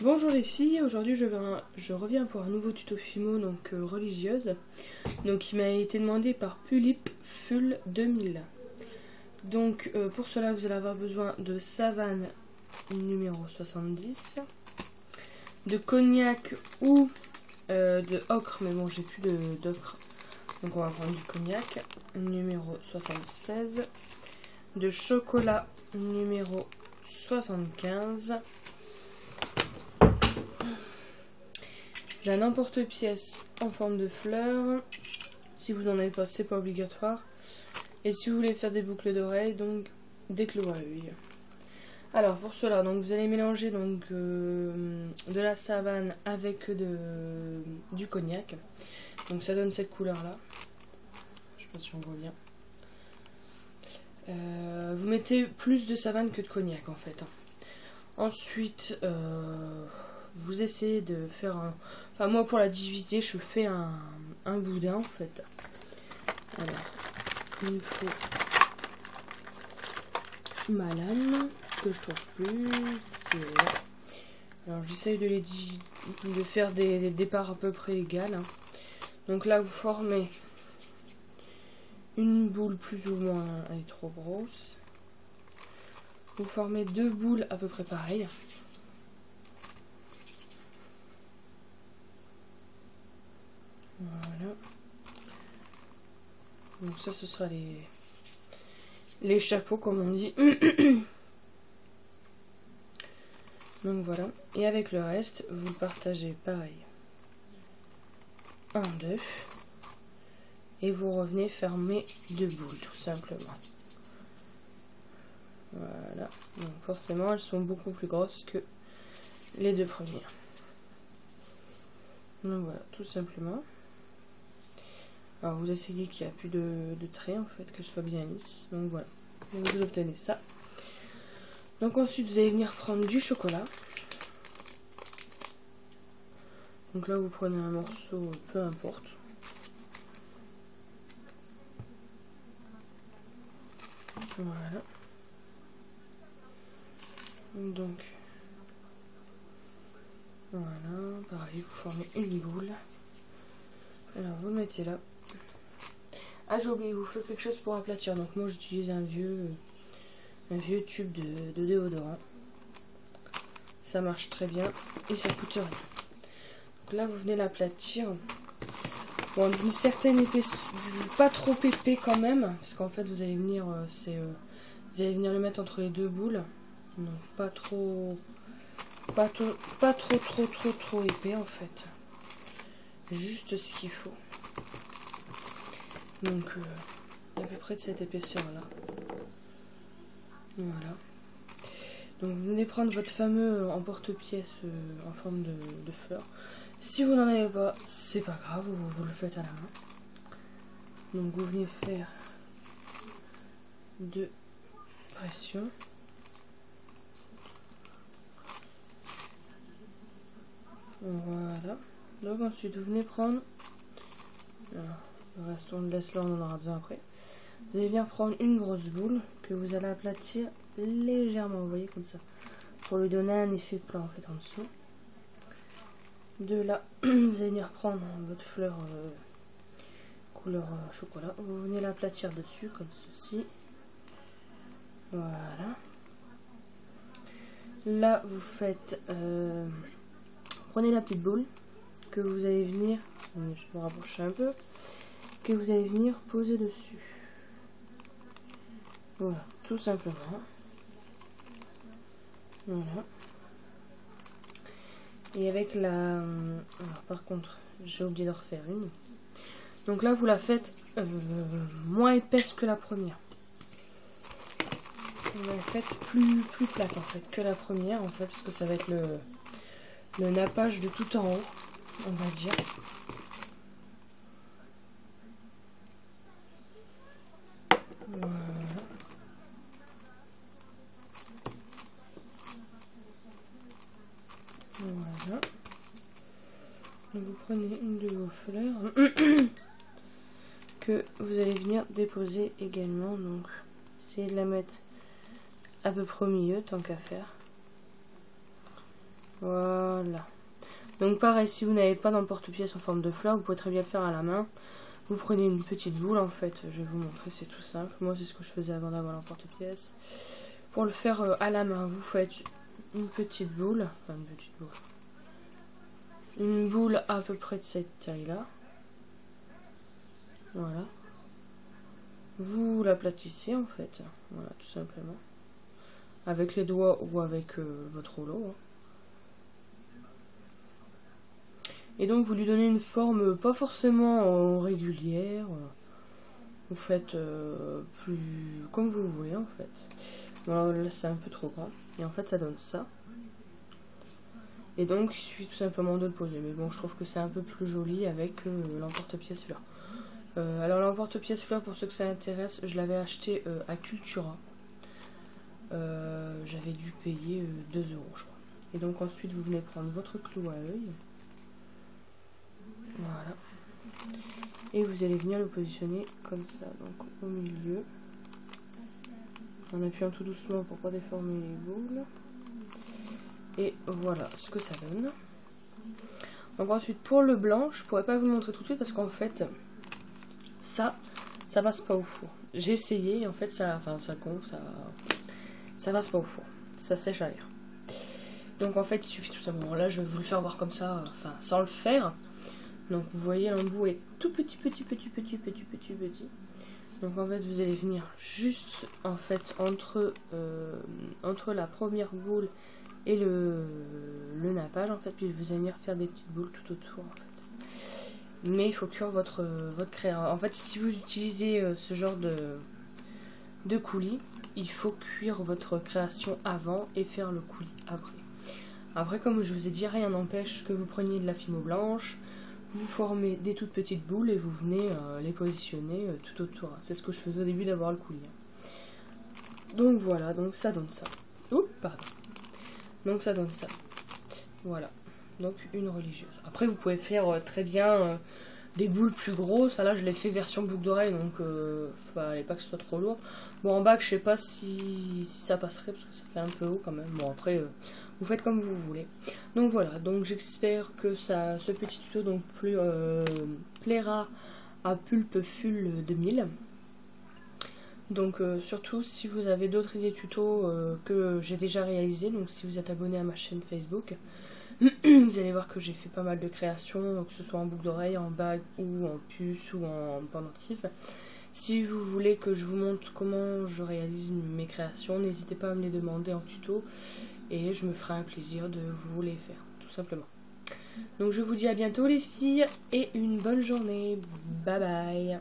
Bonjour les filles, aujourd'hui je reviens pour un nouveau tuto Fimo, donc religieuse, donc qui m'a été demandé par Pulip Full 2000. Donc pour cela vous allez avoir besoin de savane numéro 70, de cognac ou de ocre, mais bon j'ai plus d'ocre, donc on va prendre du cognac numéro 76, de chocolat numéro 75, d'un emporte-pièce en forme de fleurs. Si vous en avez pas, c'est pas obligatoire. Et si vous voulez faire des boucles d'oreilles, donc des clous à œil. Alors pour cela, donc vous allez mélanger donc de la savane avec du cognac. Donc ça donne cette couleur là. Je sais pas si on voit bien. Vous mettez plus de savane que de cognac en fait. Ensuite, vous essayez de faire un... Enfin moi pour la diviser, je fais un boudin en fait. Alors, il me faut ma lame, que je trouve plus, c'est là. Alors j'essaye de faire des départs à peu près égales. Hein. Donc là vous formez une boule plus ou moins, elle est trop grosse. Vous formez deux boules à peu près pareilles. Voilà. Donc ça ce sera les chapeaux comme on dit. Donc voilà. Et avec le reste, vous le partagez pareil. En deux. Et vous revenez fermer deux boules tout simplement. Voilà. Donc forcément elles sont beaucoup plus grosses que les deux premières. Donc voilà, tout simplement. Alors vous essayez qu'il n'y a plus de traits en fait, que ce soit bien lisse. Donc voilà, donc vous obtenez ça. Donc ensuite vous allez venir prendre du chocolat. Donc là vous prenez un morceau, peu importe. Voilà. Donc voilà, pareil, vous formez une boule. Alors vous le mettez là. Ah j'ai oublié, vous faites quelque chose pour aplatir. Donc moi j'utilise un vieux tube de déodorant. Ça marche très bien et ça coûte rien. Donc là vous venez l'aplatir. Bon, d'une certaine épaisseur, pas trop épais quand même, parce qu'en fait vous allez venir vous allez venir le mettre entre les deux boules. Donc pas trop épais en fait. Juste ce qu'il faut. Donc à peu près de cette épaisseur là. Voilà. Donc vous venez prendre votre fameux emporte-pièce en forme de fleurs. Si vous n'en avez pas, c'est pas grave, vous le faites à la main. Donc vous venez faire deux pressions. Voilà. Donc ensuite vous venez prendre, alors, le reste on le laisse là, on en aura besoin après. Vous allez venir prendre une grosse boule que vous allez aplatir légèrement, vous voyez, comme ça, pour lui donner un effet plat en fait en dessous. De là, vous allez venir prendre votre fleur couleur chocolat, vous venez l'aplatir dessus comme ceci. Voilà. Là vous faites, prenez la petite boule que vous allez venir, je me rapproche un peu, que vous allez venir poser dessus. Voilà, tout simplement. Voilà. Et avec la... Alors par contre, j'ai oublié de refaire une. Donc là, vous la faites moins épaisse que la première. Vous la faites plus plate en fait que la première en fait, parce que ça va être le nappage de tout en haut, on va dire. Voilà. Voilà. Donc vous prenez une de vos fleurs que vous allez venir déposer également. Donc essayez de la mettre à peu près au milieu tant qu'à faire. Voilà. Voilà. Donc pareil, si vous n'avez pas d'emporte-pièce en forme de fleur, vous pouvez très bien le faire à la main. Vous prenez une petite boule, en fait, je vais vous montrer, c'est tout simple. Moi, c'est ce que je faisais avant d'avoir l'emporte-pièce. Pour le faire à la main, vous faites une petite boule, enfin une petite boule. Une boule à peu près de cette taille-là. Voilà. Vous l'aplatissez, en fait. Voilà, tout simplement. Avec les doigts ou avec votre rouleau. Hein. Et donc vous lui donnez une forme pas forcément régulière. Vous faites plus comme vous voulez en fait. Bon, là c'est un peu trop grand. Et en fait ça donne ça. Et donc il suffit tout simplement de le poser. Mais bon, je trouve que c'est un peu plus joli avec l'emporte-pièce fleur. Alors l'emporte-pièce fleur, pour ceux que ça intéresse, je l'avais acheté à Cultura. J'avais dû payer 2 € je crois. Et donc ensuite vous venez prendre votre clou à œil. Voilà. Et vous allez venir le positionner comme ça, donc au milieu. En appuyant tout doucement pour pas déformer les boules. Et voilà ce que ça donne. Donc ensuite pour le blanc, je pourrais pas vous le montrer tout de suite parce qu'en fait ça passe pas au four. J'ai essayé et en fait ça gonfle, ça passe pas au four. Ça sèche à l'air. Donc en fait il suffit tout simplement. Là je vais vous le faire voir comme ça, enfin sans le faire. Donc vous voyez l'embout est tout petit. Donc en fait vous allez venir juste en fait entre la première boule et le nappage en fait, puis vous allez venir faire des petites boules tout autour en fait. Mais il faut cuire votre créa. En fait si vous utilisez ce genre de coulis, il faut cuire votre création avant et faire le coulis après. Après comme je vous ai dit, rien n'empêche que vous preniez de la fimo blanche. Vous formez des toutes petites boules et vous venez les positionner tout autour. C'est ce que je faisais au début d'avoir le coulis. Donc voilà, donc ça donne ça. Oups, pardon. Donc ça donne ça. Voilà. Donc une religieuse. Après vous pouvez faire très bien des boules plus grosses. Là je l'ai fait version boucle d'oreille, donc fallait pas que ce soit trop lourd. Bon en bas je sais pas si ça passerait parce que ça fait un peu haut quand même. Bon après vous faites comme vous voulez. Donc voilà, donc j'espère que ce petit tuto donc plaira à Pulpeful 2000. Donc surtout si vous avez d'autres idées tutos que j'ai déjà réalisées, donc si vous êtes abonné à ma chaîne Facebook, vous allez voir que j'ai fait pas mal de créations, que ce soit en boucle d'oreille, en bague ou en puce ou en pendentif. Si vous voulez que je vous montre comment je réalise mes créations, n'hésitez pas à me les demander en tuto et je me ferai un plaisir de vous les faire, tout simplement. Donc je vous dis à bientôt les filles et une bonne journée. Bye bye.